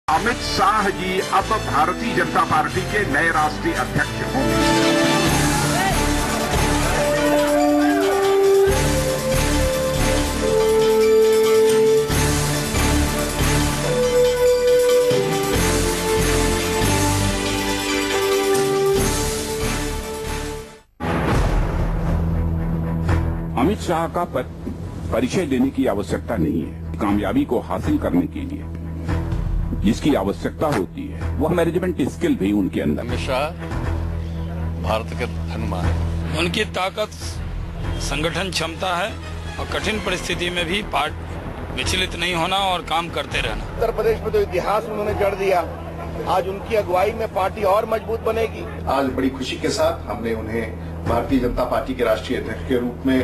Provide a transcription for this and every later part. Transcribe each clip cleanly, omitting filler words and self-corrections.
अमित शाह जी अब भारतीय जनता पार्टी के नए राष्ट्रीय अध्यक्ष होंगे। अमित शाह का परिचय देने की आवश्यकता नहीं है। कामयाबी को हासिल करने के लिए जिसकी आवश्यकता होती है वह मैनेजमेंट स्किल भी उनके अंदर। अमित शाह भारत के हनुमान है। उनकी ताकत संगठन क्षमता है और कठिन परिस्थिति में भी विचलित नहीं होना और काम करते रहना। उत्तर प्रदेश में तो इतिहास उन्होंने जड़ दिया। आज उनकी अगुवाई में पार्टी और मजबूत बनेगी। आज बड़ी खुशी के साथ हमने उन्हें भारतीय जनता पार्टी के राष्ट्रीय अध्यक्ष के रूप में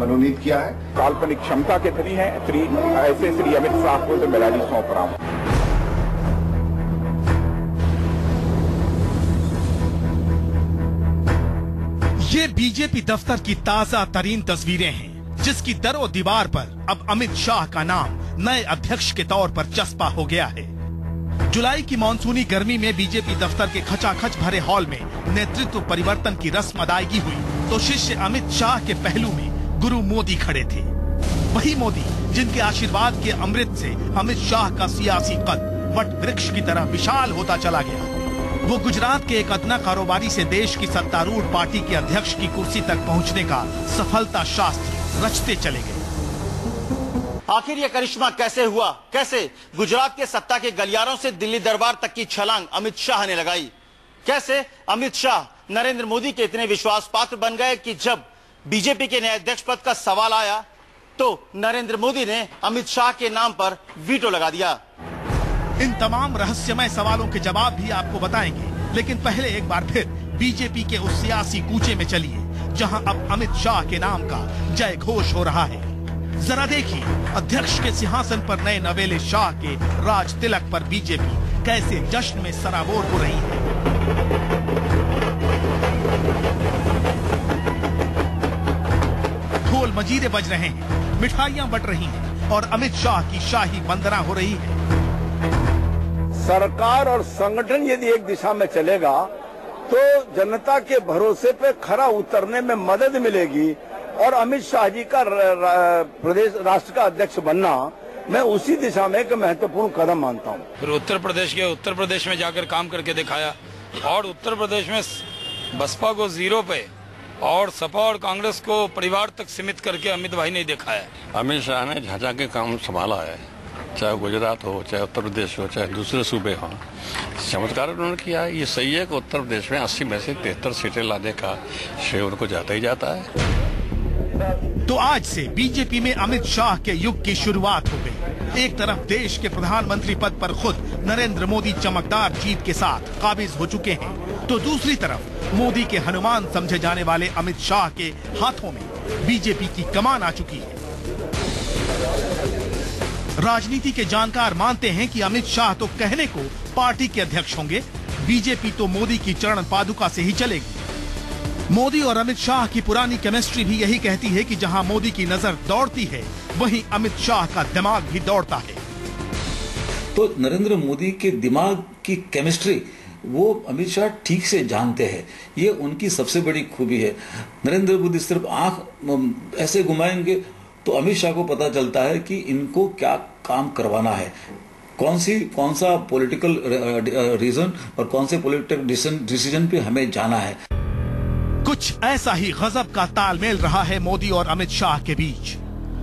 मनोनीत किया है। काल्पनिक क्षमता के धनी है ऐसे श्री अमित शाह को जिम्मेदारी सौंप रहा हूं। ये बीजेपी दफ्तर की ताजा तरीन तस्वीरें हैं, जिसकी दरो दीवार पर अब अमित शाह का नाम नए अध्यक्ष के तौर पर चस्पा हो गया है। जुलाई की मानसूनी गर्मी में बीजेपी दफ्तर के खचाखच भरे हॉल में नेतृत्व परिवर्तन की रस्म अदायगी हुई तो शिष्य अमित शाह के पहलू में गुरु मोदी खड़े थे। वही मोदी जिनके आशीर्वाद के अमृत से अमित शाह का सियासी कद वट वृक्ष की तरह विशाल होता चला गया। वो गुजरात के एक अदना कारोबारी से देश की सत्तारूढ़ पार्टी के अध्यक्ष की कुर्सी तक पहुंचने का सफलता शास्त्र रचते चले गए। आखिर ये करिश्मा कैसे हुआ? कैसे गुजरात के सत्ता के गलियारों से दिल्ली दरबार तक की छलांग अमित शाह ने लगाई? कैसे अमित शाह नरेंद्र मोदी के इतने विश्वास पात्र बन गए कि जब बीजेपी के नए अध्यक्ष पद का सवाल आया तो नरेंद्र मोदी ने अमित शाह के नाम पर वीटो लगा दिया। इन तमाम रहस्यमय सवालों के जवाब भी आपको बताएंगे, लेकिन पहले एक बार फिर बीजेपी के उस सियासी कूचे में चलिए जहां अब अमित शाह के नाम का जय घोष हो रहा है। जरा देखिए अध्यक्ष के सिंहासन पर नए नवेले शाह के राज तिलक पर बीजेपी कैसे जश्न में सराबोर हो रही है। ढोल मजीरे बज रहे हैं, मिठाइयां बट रही हैं और अमित शाह की शाही वंदना हो रही है। सरकार और संगठन यदि एक दिशा में चलेगा तो जनता के भरोसे पे खरा उतरने में मदद मिलेगी और अमित शाह जी का प्रदेश राष्ट्र का अध्यक्ष बनना मैं उसी दिशा में एक महत्वपूर्ण कदम मानता हूं। फिर उत्तर प्रदेश में जाकर काम करके दिखाया और उत्तर प्रदेश में बसपा को 0 पे और सपा और कांग्रेस को परिवार तक सीमित करके अमित भाई ने दिखाया। अमित शाह ने झांझा के काम संभाला है, चाहे गुजरात हो, चाहे उत्तर प्रदेश हो, चाहे दूसरे सूबे हो। चमत्कार उन्होंने किया है। ये सही है कि उत्तर प्रदेश में 80 में से 73 सीटें लाने का श्रेय उनको जाता ही जाता है। तो आज से बीजेपी में अमित शाह के युग की शुरुआत हो गई। एक तरफ देश के प्रधानमंत्री पद पर खुद नरेंद्र मोदी चमकदार जीत के साथ काबिज हो चुके हैं, तो दूसरी तरफ मोदी के हनुमान समझे जाने वाले अमित शाह के हाथों में बीजेपी की कमान आ चुकी है। राजनीति के जानकार मानते हैं कि अमित शाह तो कहने को पार्टी के अध्यक्ष होंगे, बीजेपी तो मोदी की चरण पादुका से ही चलेगी। मोदी और अमित शाह की पुरानी केमिस्ट्री भी यही कहती है कि जहां मोदी की नजर दौड़ती है वहीं अमित शाह का दिमाग भी दौड़ता है। तो नरेंद्र मोदी के दिमाग की केमिस्ट्री वो अमित शाह ठीक से जानते हैं। ये उनकी सबसे बड़ी खूबी है। नरेंद्र मोदी सिर्फ आंख ऐसे घुमाएंगे तो अमित शाह को पता चलता है कि इनको क्या काम करवाना है, कौन सा पॉलिटिकल रीजन और कौन से पॉलिटिकल डिसीजन पे हमें जाना है। कुछ ऐसा ही गजब का तालमेल रहा है मोदी और अमित शाह के बीच।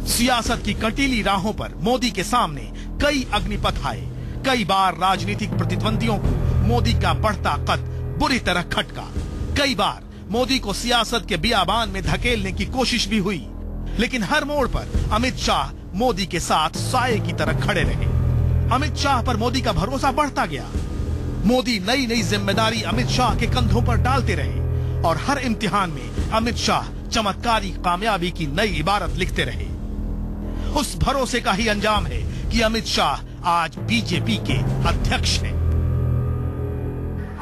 सियासत की कटीली राहों पर मोदी के सामने कई अग्निपथ आए। कई बार राजनीतिक प्रतिद्वंदियों को मोदी का बढ़ता कद बुरी तरह खटका। कई बार मोदी को सियासत के बियाबान में धकेलने की कोशिश भी हुई, लेकिन हर मोड़ पर अमित शाह मोदी के साथ साये की तरह खड़े रहे। अमित शाह पर मोदी का भरोसा बढ़ता गया। मोदी नई नई जिम्मेदारी अमित शाह के कंधों पर डालते रहे और हर इम्तिहान में अमित शाह चमत्कारी कामयाबी की नई इबारत लिखते रहे। उस भरोसे का ही अंजाम है कि अमित शाह आज बीजेपी के अध्यक्ष हैं।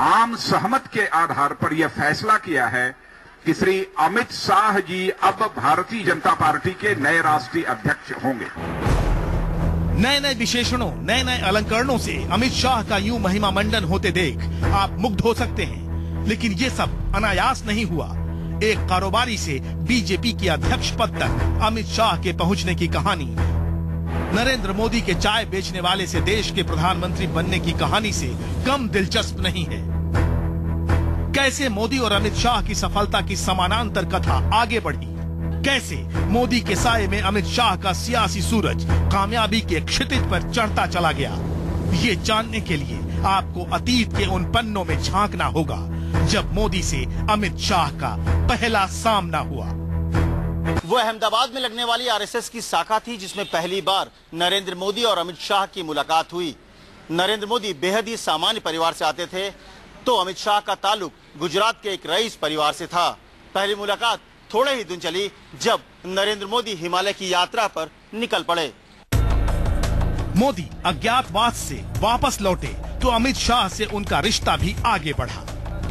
आम सहमत के आधार पर यह फैसला किया है कि श्री अमित शाह जी अब भारतीय जनता पार्टी के नए राष्ट्रीय अध्यक्ष होंगे। नए नए विशेषणों, नए नए अलंकरणों से अमित शाह का यूं महिमा मंडन होते देख आप मुग्ध हो सकते हैं, लेकिन ये सब अनायास नहीं हुआ। एक कारोबारी से बीजेपी की अध्यक्ष पद तक अमित शाह के पहुंचने की कहानी, नरेंद्र मोदी के चाय बेचने वाले से देश के प्रधानमंत्री बनने की कहानी से कम दिलचस्प नहीं है। कैसे मोदी और अमित शाह की सफलता की समानांतर कथा आगे बढ़ी, कैसे मोदी के साये में अमित शाह का सियासी सूरज कामयाबी के क्षितिज पर चढ़ता चला गया, ये जानने के लिए आपको अतीत के उन पन्नों में झांकना होगा जब मोदी से अमित शाह का पहला सामना हुआ। वो अहमदाबाद में लगने वाली आरएसएस की शाखा थी जिसमें पहली बार नरेंद्र मोदी और अमित शाह की मुलाकात हुई। नरेंद्र मोदी बेहद ही सामान्य परिवार से आते थे तो अमित शाह का ताल्लुक गुजरात के एक रईस परिवार से था। पहली मुलाकात थोड़े ही दिन चली जब नरेंद्र मोदी हिमालय की यात्रा पर निकल पड़े। मोदी अज्ञातवास से वापस लौटे तो अमित शाह से उनका रिश्ता भी आगे बढ़ा।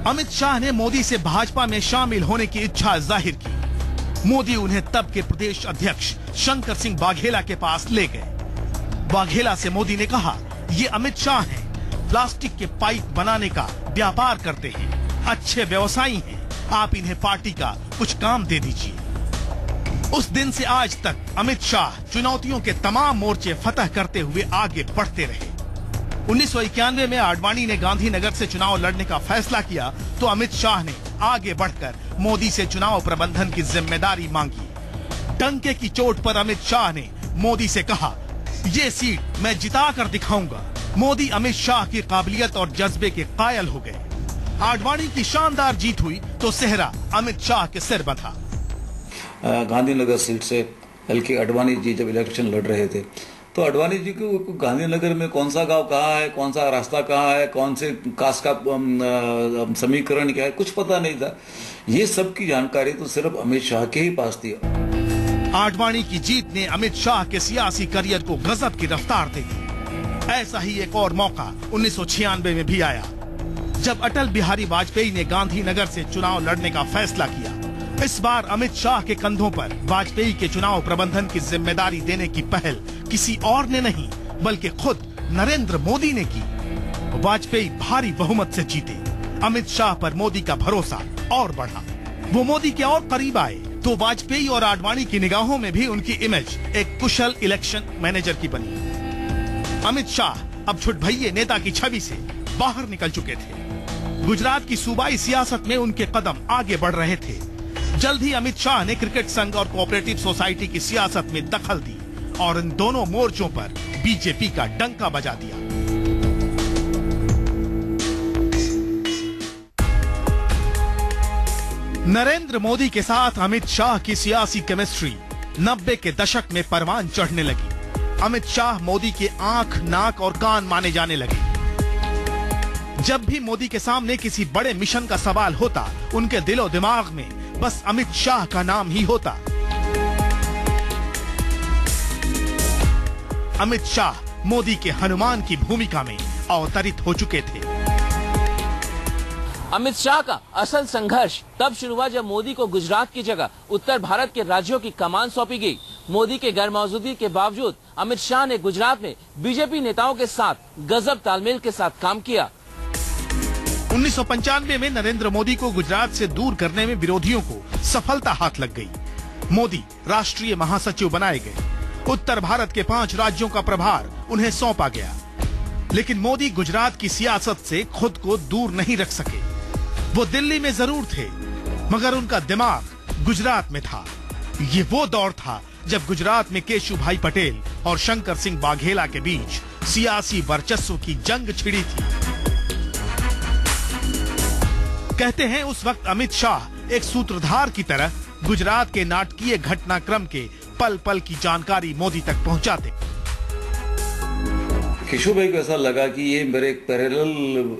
अमित शाह ने मोदी से भाजपा में शामिल होने की इच्छा जाहिर की। मोदी उन्हें तब के प्रदेश अध्यक्ष शंकर सिंह वाघेला के पास ले गए। वाघेला से मोदी ने कहा, ये अमित शाह हैं, प्लास्टिक के पाइप बनाने का व्यापार करते हैं, अच्छे व्यवसायी हैं, आप इन्हें पार्टी का कुछ काम दे दीजिए। उस दिन से आज तक अमित शाह चुनौतियों के तमाम मोर्चे फतह करते हुए आगे बढ़ते रहे। 1991 में आडवाणी ने गांधीनगर से चुनाव लड़ने का फैसला किया तो अमित शाह ने आगे बढ़कर मोदी से चुनाव प्रबंधन की जिम्मेदारी मांगी। डंके की चोट पर अमित शाह ने मोदी से कहा, ये सीट मैं जिता कर दिखाऊंगा। मोदी अमित शाह की काबिलियत और जज्बे के कायल हो गए। आडवाणी की शानदार जीत हुई तो सेहरा अमित शाह के सिर बंधा। गांधीनगर सीट से एल.के. आडवाणी जी जब इलेक्शन लड़ रहे थे तो आडवाणी जी को गांधीनगर में कौन सा गांव कहाँ है, कौन सा रास्ता कहाँ है, कौन से कास्ट का समीकरण क्या है, कुछ पता नहीं था। ये सब की जानकारी तो सिर्फ अमित शाह के ही पास थी। आडवाणी की जीत ने अमित शाह के सियासी करियर को गजब की रफ्तार दे दी। ऐसा ही एक और मौका 1996 में भी आया जब अटल बिहारी वाजपेयी ने गांधीनगर से चुनाव लड़ने का फैसला किया। इस बार अमित शाह के कंधों पर वाजपेयी के चुनाव प्रबंधन की जिम्मेदारी देने की पहल किसी और ने नहीं बल्कि खुद नरेंद्र मोदी ने की। वाजपेयी भारी बहुमत से जीते। अमित शाह पर मोदी का भरोसा और बढ़ा। वो मोदी के और करीब आए तो वाजपेयी और आडवाणी की निगाहों में भी उनकी इमेज एक कुशल इलेक्शन मैनेजर की बनी। अमित शाह अब छुटभइये नेता की छवि से बाहर निकल चुके थे। गुजरात की सूबाई सियासत में उनके कदम आगे बढ़ रहे थे। जल्द ही अमित शाह ने क्रिकेट संघ और कोऑपरेटिव सोसाइटी की सियासत में दखल दी और इन दोनों मोर्चों पर बीजेपी का डंका बजा दिया। नरेंद्र मोदी के साथ अमित शाह की सियासी केमिस्ट्री 90 के दशक में परवान चढ़ने लगी। अमित शाह मोदी के आंख, नाक और कान माने जाने लगे। जब भी मोदी के सामने किसी बड़े मिशन का सवाल होता, उनके दिलो दिमाग में बस अमित शाह का नाम ही होता। अमित शाह मोदी के हनुमान की भूमिका में अवतरित हो चुके थे। अमित शाह का असल संघर्ष तब शुरू हुआ जब मोदी को गुजरात की जगह उत्तर भारत के राज्यों की कमान सौंपी गई। मोदी के गैर मौजूदगी के बावजूद अमित शाह ने गुजरात में बीजेपी नेताओं के साथ गजब तालमेल के साथ काम किया। 1995 में नरेंद्र मोदी को गुजरात से दूर करने में विरोधियों को सफलता हाथ लग गई। मोदी राष्ट्रीय महासचिव बनाए गए। उत्तर भारत के 5 राज्यों का प्रभार उन्हें सौंपा गया। लेकिन मोदी गुजरात की सियासत से खुद को दूर नहीं रख सके। वो दिल्ली में जरूर थे, मगर उनका दिमाग गुजरात में था। ये वो दौर था जब गुजरात में केशुभाई पटेल और शंकर सिंह वाघेला के बीच सियासी वर्चस्व की जंग छिड़ी थी। कहते हैं उस वक्त अमित शाह एक सूत्रधार की तरह गुजरात के नाटकीय घटनाक्रम के पल पल की जानकारी मोदी तक पहुंचाते। केशुभाई को ऐसा लगा कि ये मेरे एक पैरेलल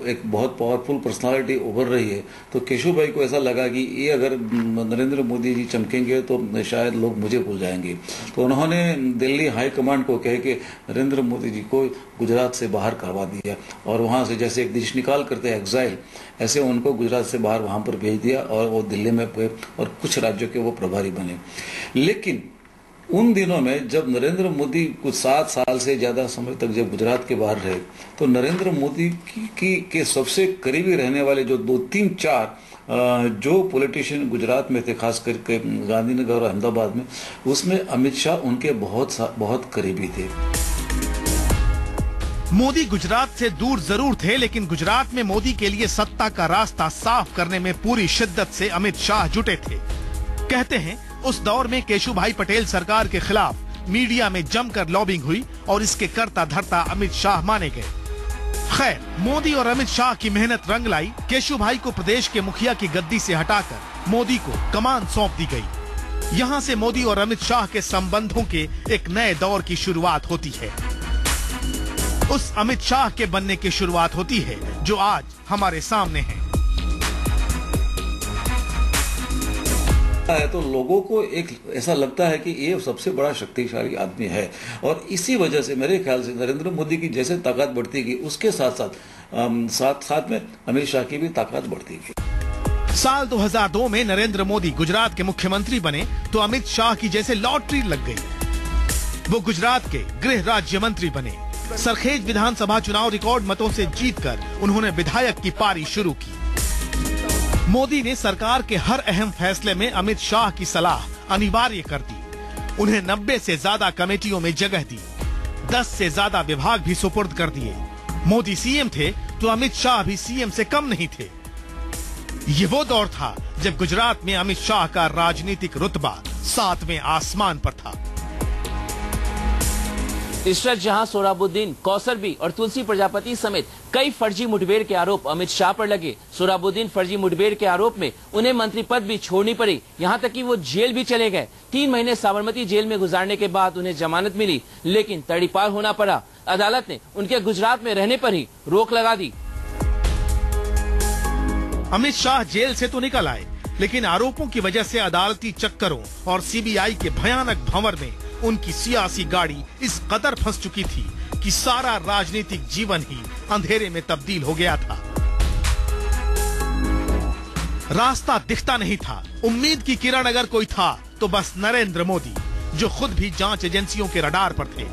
एक बहुत पावरफुल पर्सनालिटी उभर रही है, तो केशुभाई को ऐसा लगा कि ये अगर नरेंद्र मोदी जी चमकेंगे तो शायद लोग मुझे भूल जाएंगे। तो उन्होंने दिल्ली हाई कमांड को कह के नरेंद्र मोदी जी को गुजरात से बाहर करवा दिया और वहाँ से जैसे एक देश निकाल करते एग्जाइल, ऐसे उनको गुजरात से बाहर वहाँ पर भेज दिया और वो दिल्ली में गए और कुछ राज्यों के वो प्रभारी बने। लेकिन उन दिनों में जब नरेंद्र मोदी कुछ 7 साल से ज्यादा समय तक जब गुजरात के बाहर रहे, तो नरेंद्र मोदी के सबसे करीबी रहने वाले जो 2-3-4 जो पॉलिटिशियन गुजरात में थे, खास करके गांधीनगर और अहमदाबाद में, उसमें अमित शाह उनके बहुत करीबी थे। मोदी गुजरात से दूर जरूर थे, लेकिन गुजरात में मोदी के लिए सत्ता का रास्ता साफ करने में पूरी शिद्दत से अमित शाह जुटे थे। कहते हैं उस दौर में केशुभाई पटेल सरकार के खिलाफ मीडिया में जमकर लॉबिंग हुई और इसके कर्ता धर्ता अमित शाह माने गए। खैर, मोदी और अमित शाह की मेहनत रंग लाई। केशुभाई को प्रदेश के मुखिया की गद्दी से हटाकर मोदी को कमान सौंप दी गई। यहाँ से मोदी और अमित शाह के संबंधों के एक नए दौर की शुरुआत होती है। उस अमित शाह के बनने की शुरुआत होती है जो आज हमारे सामने है। तो लोगों को एक ऐसा लगता है कि ये सबसे बड़ा शक्तिशाली आदमी है, और इसी वजह से मेरे ख्याल से नरेंद्र मोदी की जैसे ताकत बढ़ती गई, उसके साथ में अमित शाह की भी ताकत बढ़ती गई। साल 2002 में नरेंद्र मोदी गुजरात के मुख्यमंत्री बने तो अमित शाह की जैसे लॉटरी लग गई। वो गुजरात के गृह राज्य मंत्री बने। सरखेज विधानसभा चुनाव रिकॉर्ड मतों से जीतकर उन्होंने विधायक की पारी शुरू की। मोदी ने सरकार के हर अहम फैसले में अमित शाह की सलाह अनिवार्य कर दी। उन्हें 90 से ज्यादा कमेटियों में जगह दी। 10 से ज्यादा विभाग भी सुपुर्द कर दिए। मोदी सीएम थे तो अमित शाह भी सीएम से कम नहीं थे। ये वो दौर था जब गुजरात में अमित शाह का राजनीतिक रुतबा 7वें आसमान पर था। इशरत जहां, सोहराबुद्दीन, कौसरबी और तुलसी प्रजापति समेत कई फर्जी मुठभेड़ के आरोप अमित शाह पर लगे। सोहराबुद्दीन फर्जी मुठभेड़ के आरोप में उन्हें मंत्री पद भी छोड़नी पड़ी, यहां तक कि वो जेल भी चले गए। 3 महीने साबरमती जेल में गुजारने के बाद उन्हें जमानत मिली, लेकिन तड़ीपार होना पड़ा। अदालत ने उनके गुजरात में रहने पर ही रोक लगा दी। अमित शाह जेल से तो निकल आए, लेकिन आरोपों की वजह से अदालती चक्करों और सीबीआई के भयानक भंवर में उनकी सियासी गाड़ी इस कदर फंस चुकी थी कि सारा राजनीतिक जीवन ही अंधेरे में तब्दील हो गया था। रास्ता दिखता नहीं था। उम्मीद की किरण अगर कोई था तो बस नरेंद्र मोदी, जो खुद भी जांच एजेंसियों के रडार पर थे।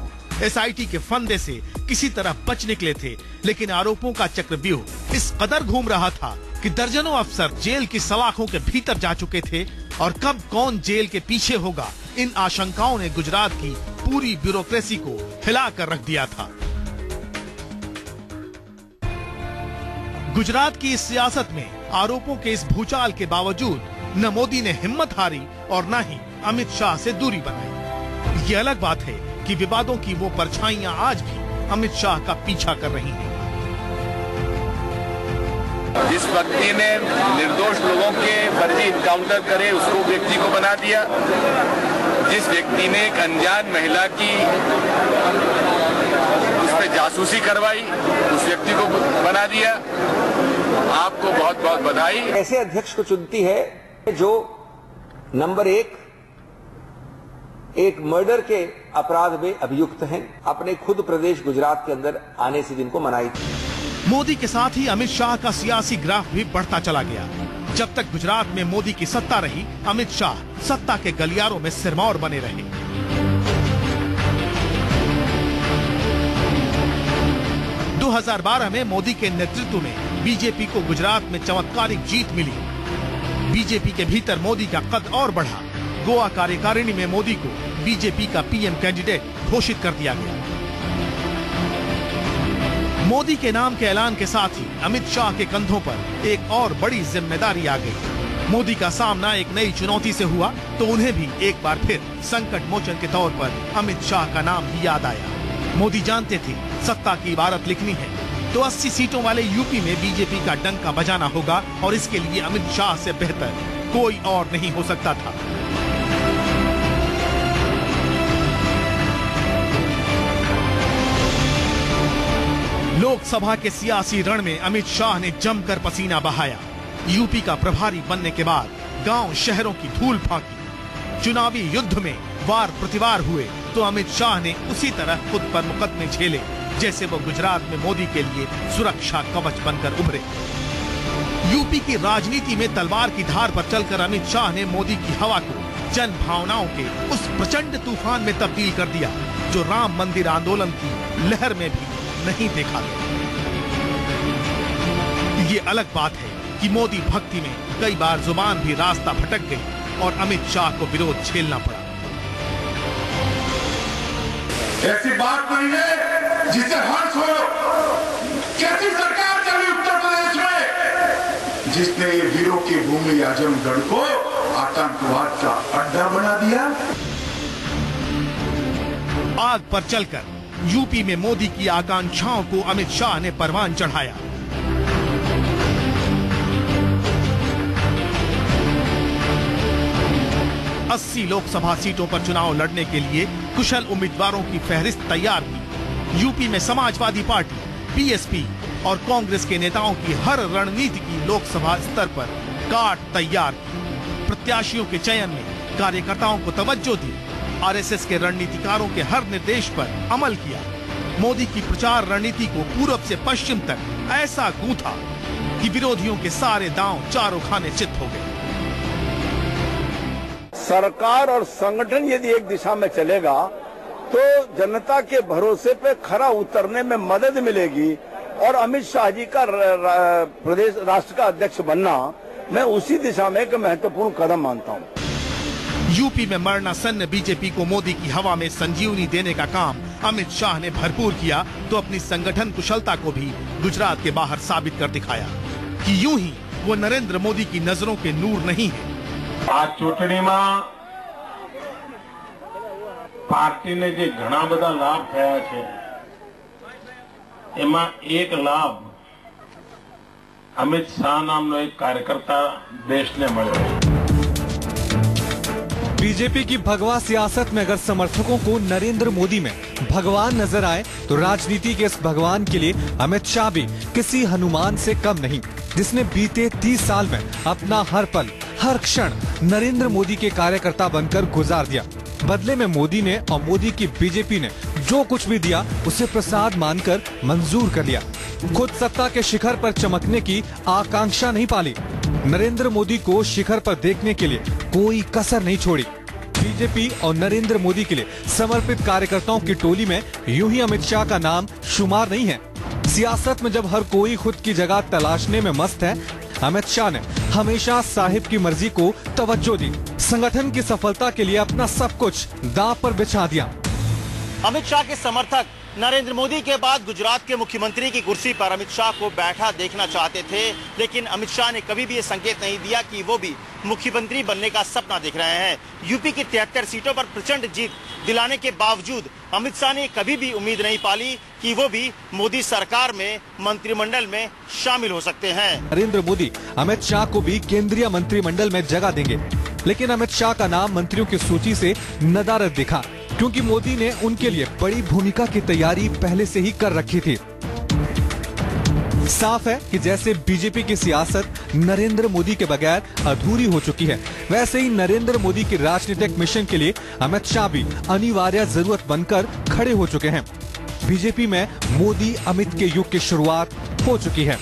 एसआईटी के फंदे से किसी तरह बच निकले थे, लेकिन आरोपों का चक्रव्यूह इस कदर घूम रहा था कि दर्जनों अफसर जेल की सलाखों के भीतर जा चुके थे, और कब कौन जेल के पीछे होगा, इन आशंकाओं ने गुजरात की पूरी ब्यूरोक्रेसी को हिलाकर रख दिया था। गुजरात की इस सियासत में आरोपों के इस भूचाल के बावजूद न मोदी ने हिम्मत हारी और न ही अमित शाह से दूरी बनाई। ये अलग बात है कि विवादों की वो परछाइयां आज भी अमित शाह का पीछा कर रही हैं। जिस व्यक्ति ने निर्दोष लोगों के फर्जी इनकाउंटर करे उसको व्यक्ति को बना दिया, जिस व्यक्ति ने एक अनजान महिला की उस पर जासूसी करवाई उस व्यक्ति को बना दिया। आपको बहुत बहुत बधाई। ऐसे अध्यक्ष को चुनती है जो नंबर 1 मर्डर के अपराध में अभियुक्त हैं। अपने खुद प्रदेश गुजरात के अंदर आने से जिनको मनाई थी। मोदी के साथ ही अमित शाह का सियासी ग्राफ भी बढ़ता चला गया। जब तक गुजरात में मोदी की सत्ता रही, अमित शाह सत्ता के गलियारों में सिरमौर बने रहे। – 2012 में मोदी के नेतृत्व में बीजेपी को गुजरात में चमत्कारिक जीत मिली। बीजेपी के भीतर मोदी का कद और बढ़ा। गोवा कार्यकारिणी में मोदी को बीजेपी का पीएम कैंडिडेट घोषित कर दिया गया। मोदी के नाम के ऐलान के साथ ही अमित शाह के कंधों पर एक और बड़ी जिम्मेदारी आ गई। मोदी का सामना एक नई चुनौती से हुआ तो उन्हें भी एक बार फिर संकट मोचन के तौर पर अमित शाह का नाम भी याद आया। मोदी जानते थे सत्ता की इबारत लिखनी है तो 80 सीटों वाले यूपी में बीजेपी का डंका बजाना होगा, और इसके लिए अमित शाह से बेहतर कोई और नहीं हो सकता था। लोकसभा के सियासी रण में अमित शाह ने जमकर पसीना बहाया। यूपी का प्रभारी बनने के बाद गांव शहरों की धूल फाकी। चुनावी युद्ध में वार प्रतिवार हुए तो अमित शाह ने उसी तरह खुद पर मुकदमे झेले जैसे वो गुजरात में मोदी के लिए सुरक्षा कवच बनकर उभरे। यूपी की राजनीति में तलवार की धार पर चलकर अमित शाह ने मोदी की हवा को जन भावनाओं के उस प्रचंड तूफान में तब्दील कर दिया जो राम मंदिर आंदोलन की लहर में भी नहीं देखा गया। ये अलग बात है कि मोदी भक्ति में कई बार जुबान भी रास्ता भटक गई और अमित शाह को विरोध झेलना पड़ा। ऐसी बात नहीं है जिसे हर्ष हो। कैसी सरकार चली उत्तर प्रदेश में जिसने ये वीरों की भूमि आजमगढ़ को आतंकवाद का अड्डा बना दिया। आग पर चलकर यूपी में मोदी की आकांक्षाओं को अमित शाह ने परवान चढ़ाया। अस्सी लोकसभा सीटों पर चुनाव लड़ने के लिए कुशल उम्मीदवारों की फहरिस्त तैयार हुई। यूपी में समाजवादी पार्टी, बीएसपी और कांग्रेस के नेताओं की हर रणनीति की लोकसभा स्तर पर काट तैयार की। प्रत्याशियों के चयन में कार्यकर्ताओं को तवज्जो दी। आरएसएस के रणनीतिकारों के हर निर्देश पर अमल किया। मोदी की प्रचार रणनीति को पूरब से पश्चिम तक ऐसा गूंथा कि विरोधियों के सारे दांव चारों खाने चित हो गए। सरकार और संगठन यदि एक दिशा में चलेगा तो जनता के भरोसे पे खरा उतरने में मदद मिलेगी और अमित शाह जी का प्रदेश राष्ट्र का अध्यक्ष बनना मैं उसी दिशा में एक महत्वपूर्ण कदम मानता हूं। यूपी में मरणासन्न बीजेपी को मोदी की हवा में संजीवनी देने का काम अमित शाह ने भरपूर किया तो अपनी संगठन कुशलता को भी गुजरात के बाहर साबित कर दिखाया कि यूं ही वो नरेंद्र मोदी की नजरों के नूर नहीं है। આ ચૂંટણીમાં પાર્ટીને જે ઘણા બધા લાભ થયા છે એમાં એક લાભ અમિત શાહ નામનો એક કાર્યકર્તા દેશને મળ્યો। बीजेपी की भगवा सियासत में अगर समर्थकों को नरेंद्र मोदी में भगवान नजर आए तो राजनीति के इस भगवान के लिए अमित शाह भी किसी हनुमान से कम नहीं, जिसने बीते 30 साल में अपना हर पल हर क्षण नरेंद्र मोदी के कार्यकर्ता बनकर गुजार दिया। बदले में मोदी ने और मोदी की बीजेपी ने जो कुछ भी दिया उसे प्रसाद मानकर मंजूर कर लिया। खुद सत्ता के शिखर पर चमकने की आकांक्षा नहीं पाली। नरेंद्र मोदी को शिखर पर देखने के लिए कोई कसर नहीं छोड़ी। बीजेपी और नरेंद्र मोदी के लिए समर्पित कार्यकर्ताओं की टोली में यूं ही अमित शाह का नाम शुमार नहीं है। सियासत में जब हर कोई खुद की जगह तलाशने में मस्त है, अमित शाह ने हमेशा साहिब की मर्जी को तवज्जो दी। संगठन की सफलता के लिए अपना सब कुछ दांव पर बिछा दिया। अमित शाह के समर्थक नरेंद्र मोदी के बाद गुजरात के मुख्यमंत्री की कुर्सी पर अमित शाह को बैठा देखना चाहते थे, लेकिन अमित शाह ने कभी भी ये संकेत नहीं दिया कि वो भी मुख्यमंत्री बनने का सपना देख रहे हैं। यूपी की 73 सीटों पर प्रचंड जीत दिलाने के बावजूद अमित शाह ने कभी भी उम्मीद नहीं पाली कि वो भी मोदी सरकार में मंत्रिमंडल में शामिल हो सकते हैं। नरेंद्र मोदी अमित शाह को भी केंद्रीय मंत्रिमंडल में जगह देंगे, लेकिन अमित शाह का नाम मंत्रियों की सूची से नदारद दिखा, क्योंकि मोदी ने उनके लिए बड़ी भूमिका की तैयारी पहले से ही कर रखी थी। साफ है कि जैसे बीजेपी की सियासत नरेंद्र मोदी के बगैर अधूरी हो चुकी है, वैसे ही नरेंद्र मोदी की राजनीतिक मिशन के लिए अमित शाह भी अनिवार्य जरूरत बनकर खड़े हो चुके हैं। बीजेपी में मोदी अमित के युग की शुरुआत हो चुकी है।